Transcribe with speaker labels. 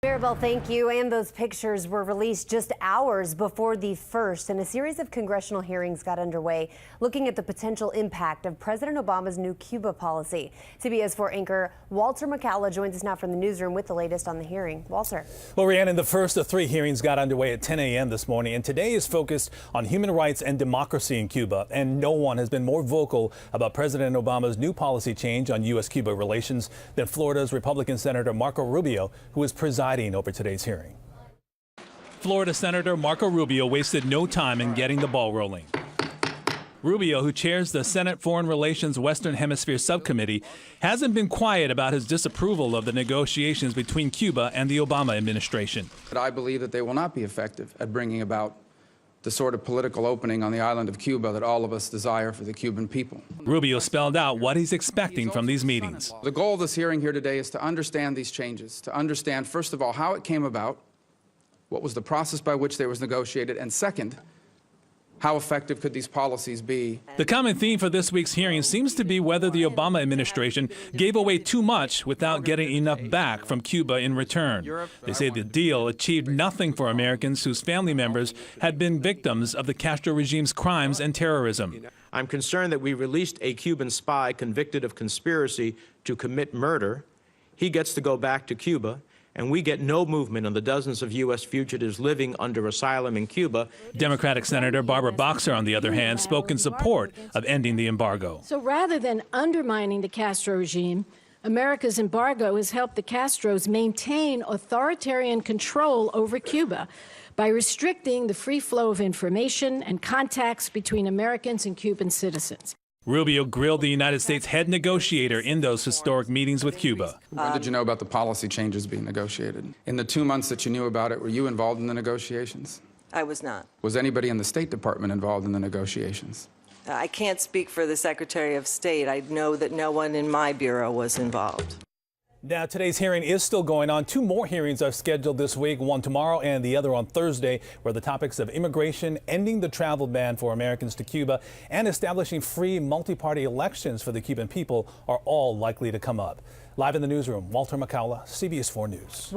Speaker 1: Maribel, thank you. And those pictures were released just hours before the first, and a series of congressional hearings got underway looking at the potential impact of President Obama's new Cuba policy. CBS 4 anchor Walter McCalla joins us now from the newsroom with the latest on the hearing. Walter.
Speaker 2: Well, Rhiannon, the first of three hearings got underway at 10 a.m. this morning, and today is focused on human rights and democracy in Cuba. And no one has been more vocal about President Obama's new policy change on U.S.-Cuba relations than Florida's Republican Senator Marco Rubio, who is presiding over today's hearing. Florida Senator Marco Rubio wasted no time in getting the ball rolling. Rubio, who chairs the Senate Foreign Relations Western Hemisphere Subcommittee, hasn't been quiet about his disapproval of the negotiations between Cuba and the Obama administration.
Speaker 3: But I believe that they will not be effective at bringing about the sort of political opening on the island of Cuba that all of us desire for the Cuban people.
Speaker 2: Rubio spelled out what he's expecting from these meetings.
Speaker 3: The goal of this hearing here today is to understand these changes, to understand, first of all, how it came about, what was the process by which they was negotiated, and second, how effective could these policies be?
Speaker 2: The common theme for this week's hearing seems to be whether the Obama administration gave away too much without getting enough back from Cuba in return. They say the deal achieved nothing for Americans whose family members had been victims of the Castro regime's crimes and terrorism.
Speaker 4: I'm concerned that we released a Cuban spy convicted of conspiracy to commit murder. He gets to go back to Cuba, and we get no movement on the dozens of U.S. fugitives living under asylum in Cuba.
Speaker 2: Democratic Senator Barbara Boxer, on the other hand, spoke in support of ending the embargo.
Speaker 5: So rather than undermining the Castro regime, America's embargo has helped the Castros maintain authoritarian control over Cuba by restricting the free flow of information and contacts between Americans and Cuban citizens.
Speaker 2: Rubio grilled the United States head negotiator in those historic meetings with Cuba.
Speaker 3: When did you know about the policy changes being negotiated? In the 2 months that you knew about it, were you involved in the negotiations?
Speaker 6: I was not.
Speaker 3: Was anybody in the State Department involved in the negotiations?
Speaker 6: I can't speak for the Secretary of State. I know that no one in my bureau was involved.
Speaker 2: Now, today's hearing is still going on. Two more hearings are scheduled this week, one tomorrow and the other on Thursday, where the topics of immigration, ending the travel ban for Americans to Cuba, and establishing free multi-party elections for the Cuban people are all likely to come up. Live in the newsroom, Walter McCalla, CBS 4 News.